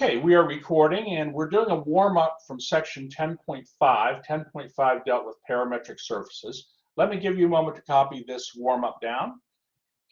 Okay, we are recording and we're doing a warm-up from section 10.5. 10.5 dealt with parametric surfaces. Let me give you a moment to copy this warm-up down,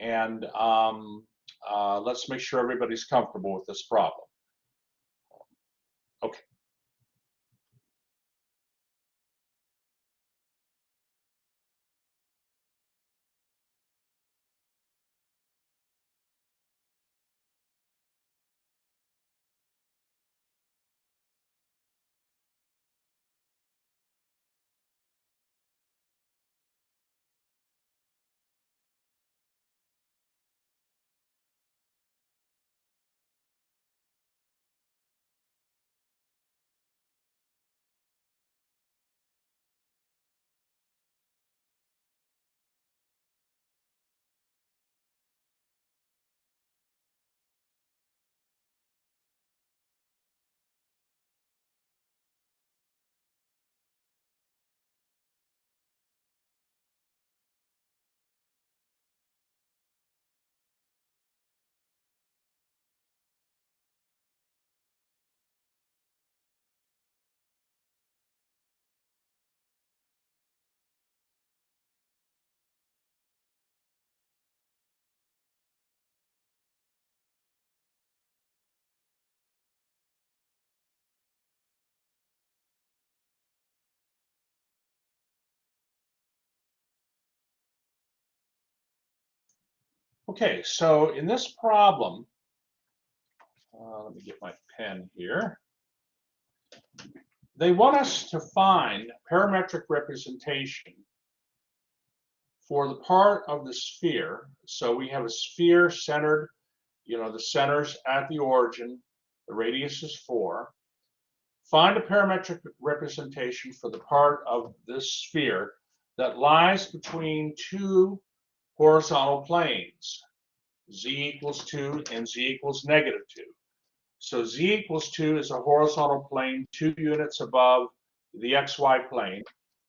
and let's make sure everybody's comfortable with this problem. Okay. Okay, so in this problem, let me get my pen here. They want us to find parametric representation for the part of the sphere. So we have a sphere centered, the center's at the origin, the radius is 4. Find a parametric representation for the part of this sphere that lies between two horizontal planes, z equals 2 and z equals -2. So z equals 2 is a horizontal plane 2 units above the xy plane,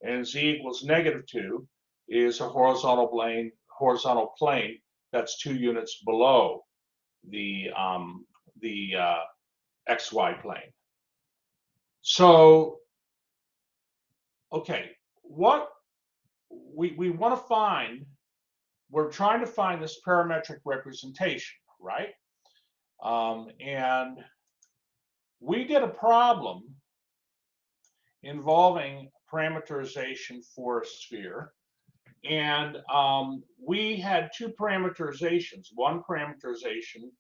and z equals -2 is a horizontal plane that's 2 units below the xy plane. So, okay, what we want to find, we're trying to find this parametric representation, right? And we did a problem involving parameterization for a sphere, and we had two parameterizations. One parameterization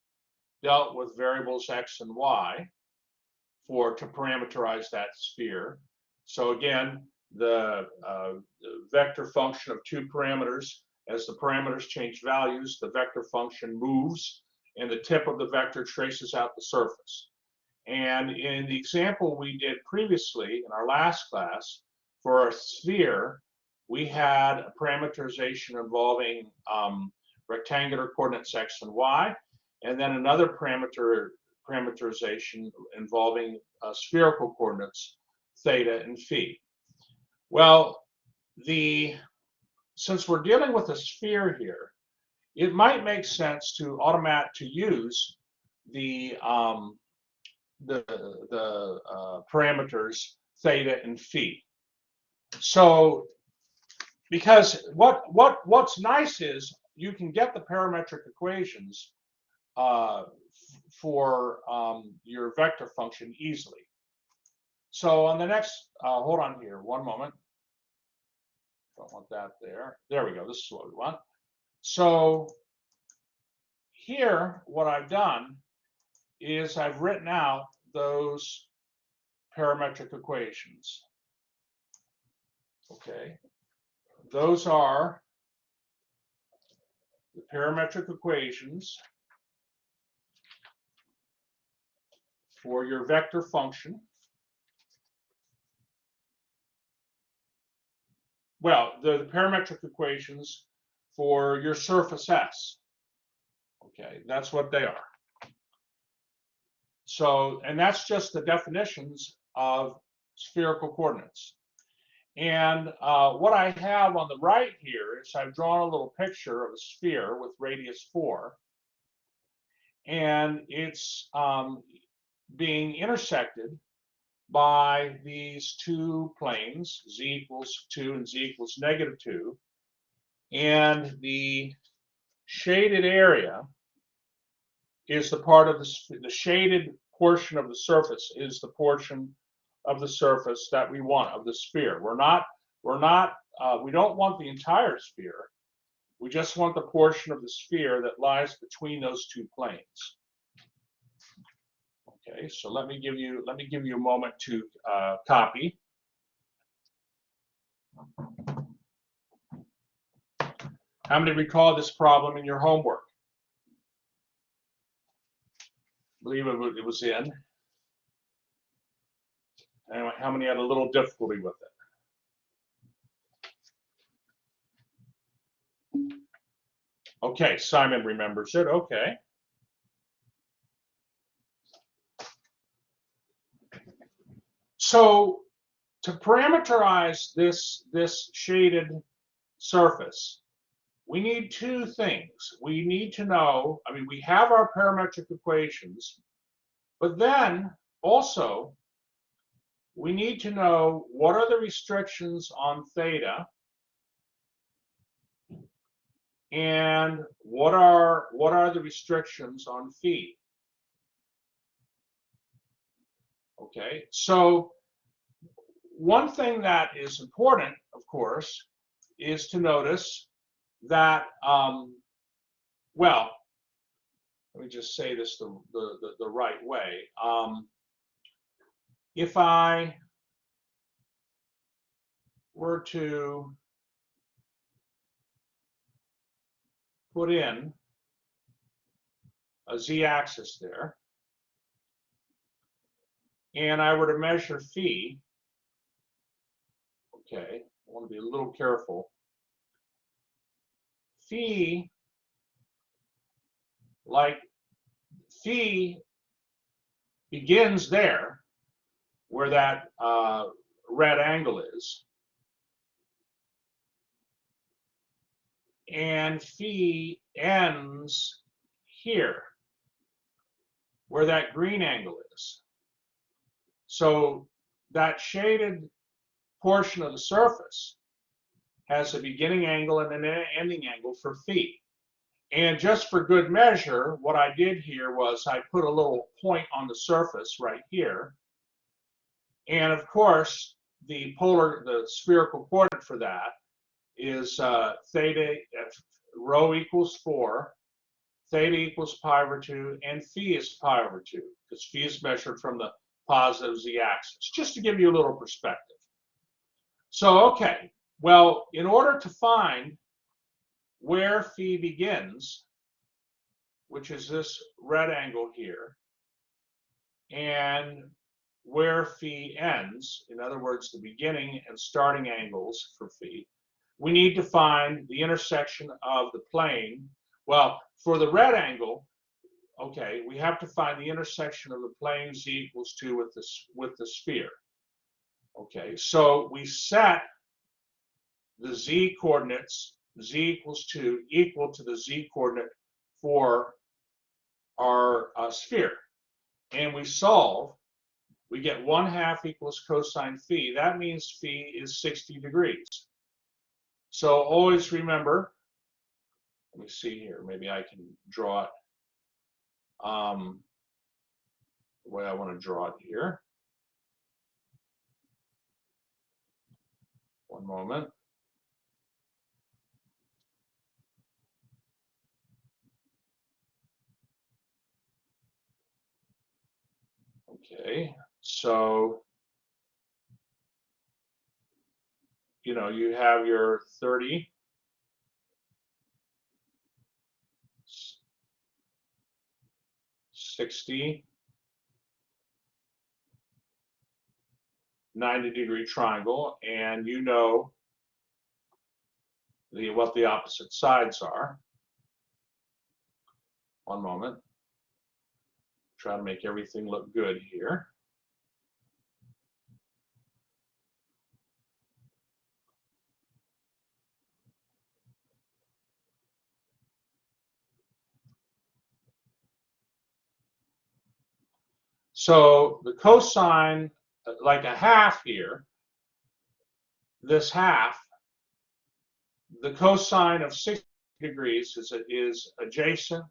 dealt with variables x and y to parameterize that sphere. So again, the vector function of two parameters, as the parameters change values, the vector function moves and the tip of the vector traces out the surface. And in the example we did previously in our last class, for a sphere, we had a parameterization involving rectangular coordinates x and y, and then another parameterization involving spherical coordinates theta and phi. Well, since we're dealing with a sphere here, it might make sense to use the parameters theta and phi. So, because what's nice is you can get the parametric equations for your vector function easily. So on the next, hold on here, one moment. Don't want that there. There we go. This is what we want. So here, what I've done is I've written out those parametric equations. Okay, those are the parametric equations for your vector function. Well, the parametric equations for your surface S. Okay, that's what they are. So, and that's just the definitions of spherical coordinates. And what I have on the right here is I've drawn a little picture of a sphere with radius 4. And it's being intersected by these two planes, z equals 2 and z equals -2, and the shaded area is the part of the shaded portion of the surface is the portion of the surface that we want of the sphere. We don't want the entire sphere. We just want the portion of the sphere that lies between those two planes. Okay, so let me give you a moment to copy. How many recall this problem in your homework? I believe it was in. Anyway, how many had a little difficulty with it? Okay, Simon remembers it. Okay. So to parameterize this shaded surface, we need two things. We need to know, I mean, we have our parametric equations, but then also we need to know what are the restrictions on theta and what are the restrictions on phi. Okay, so one thing that is important, of course, is to notice that, well, let me just say this the right way. If I were to put in a z-axis there, and I were to measure phi, okay, I want to be a little careful. Phi, like phi begins there, where that red angle is, and phi ends here, where that green angle is. So that shaded portion of the surface has a beginning angle and an ending angle for phi. And just for good measure, what I did here was I put a little point on the surface right here. And of course, the spherical coordinate for that is theta, rho equals 4, theta equals pi/2, and phi is pi/2, because phi is measured from the positive z-axis, just to give you a little perspective. So, okay, well, in order to find where phi begins, which is this red angle here, and where phi ends, in other words, the beginning and starting angles for phi, we need to find the intersection of the plane. Well, for the red angle, okay, we have to find the intersection of the plane z equals 2 with the sphere. Okay, so we set the z coordinates, z equals 2, equal to the z coordinate for our sphere. And we solve, we get 1/2 equals cosine phi. That means phi is 60 degrees. So always remember, let me see here, maybe I can draw it the way I want to draw it here. One moment. Okay, so, you know, you have your 30, 60, 90-degree triangle, and you know what the opposite sides are. One moment. Try to make everything look good here. So the cosine, like a half here, this half, the cosine of 60 degrees is adjacent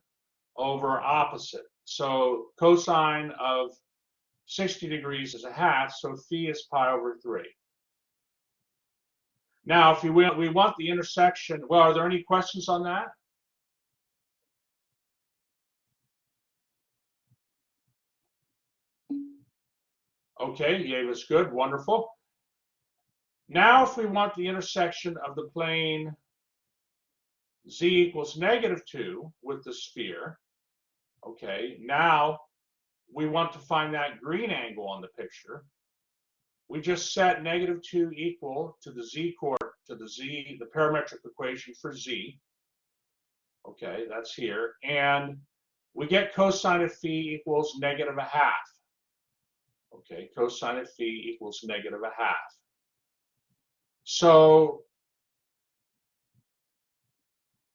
over opposite. So cosine of 60 degrees is a half, so phi is pi over 3. Now, if we want the intersection, well, are there any questions on that? Okay, yay was good, wonderful. Now, if we want the intersection of the plane z equals -2 with the sphere, okay, now we want to find that green angle on the picture. We just set -2 equal to the the parametric equation for z. Okay, that's here. And we get cosine of phi equals -1/2. Okay, cosine of phi equals -1/2. So,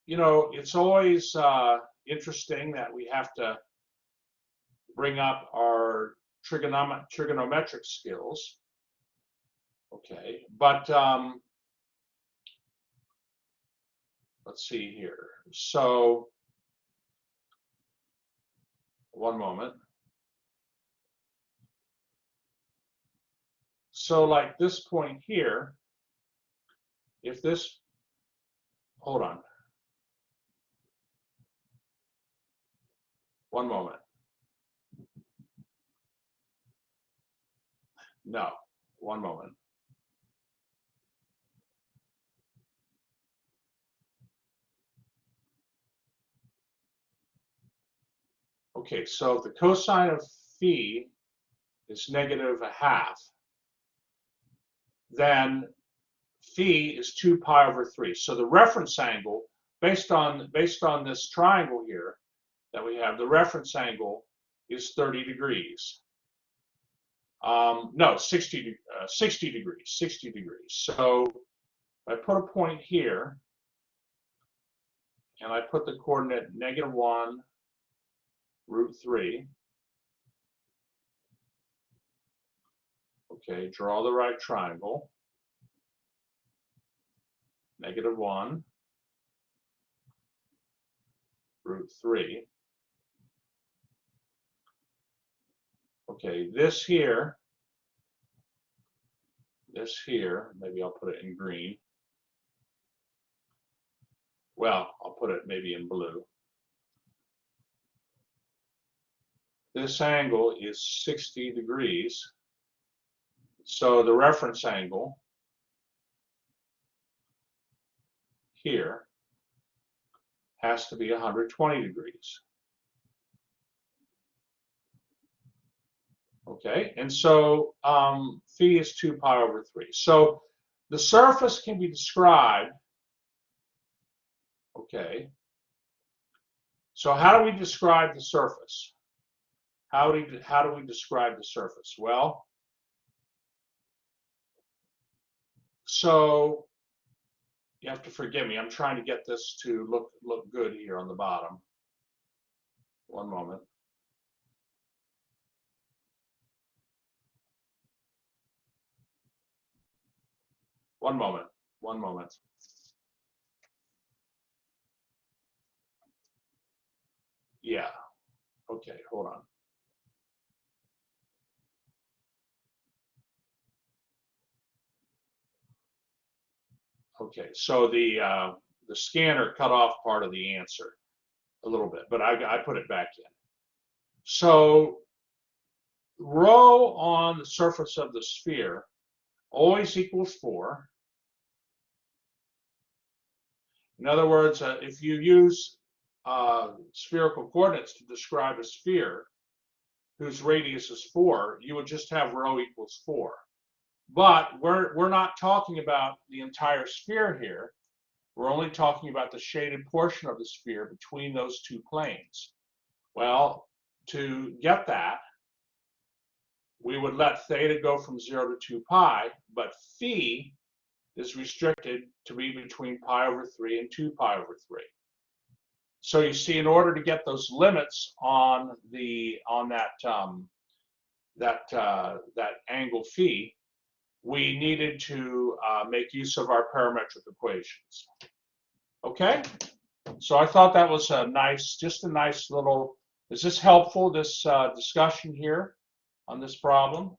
you know, it's always interesting that we have to bring up our trigonometric skills. Okay, but let's see here. So, one moment. So like this point here, if this, hold on. One moment. No, one moment. Okay, so if the cosine of phi is -1/2, then phi is 2 pi over 3. So the reference angle, based on this triangle here that we have, the reference angle is 30 degrees. No, 60 degrees, 60 degrees. So if I put a point here, and I put the coordinate -1 √3, okay, draw the right triangle, -1 √3. Okay, this here, maybe I'll put it in green. Well, I'll put it maybe in blue. This angle is 60 degrees. So the reference angle here has to be 120 degrees. Okay, and so phi is 2 pi over 3. So the surface can be described, okay. So how do we describe the surface? How do we describe the surface? Well, so you have to forgive me. I'm trying to get this to look good here on the bottom. One moment. One moment. One moment. Yeah. Okay, hold on. Okay, so the scanner cut off part of the answer a little bit, but I put it back in. So rho on the surface of the sphere always equals 4. In other words, if you use spherical coordinates to describe a sphere whose radius is 4, you would just have rho equals 4. But we're not talking about the entire sphere here. We're only talking about the shaded portion of the sphere between those two planes. Well, to get that, we would let theta go from 0 to 2 pi, but phi is restricted to be between pi over 3 and 2 pi over 3. So you see, in order to get those limits on that that angle phi, we needed to make use of our parametric equations. Okay, so I thought that was just a nice little. Is this helpful? This discussion here on this problem?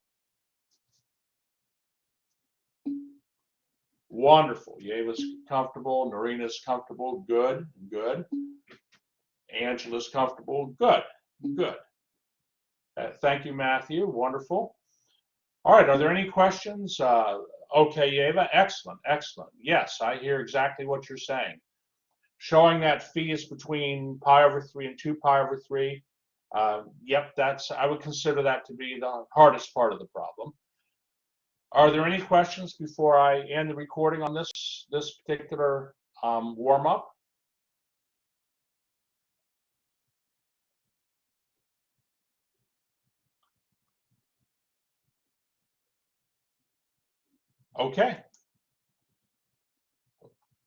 Wonderful. Yeva's comfortable. Narina's comfortable. Good. Good. Angela's comfortable. Good. Good. Thank you, Matthew. Wonderful. All right. Are there any questions? Okay, Yeva. Excellent. Excellent. Yes, I hear exactly what you're saying. Showing that phi is between pi over 3 and 2 pi over 3. Yep, I would consider that to be the hardest part of the problem. Are there any questions before I end the recording on this particular warm-up? Okay.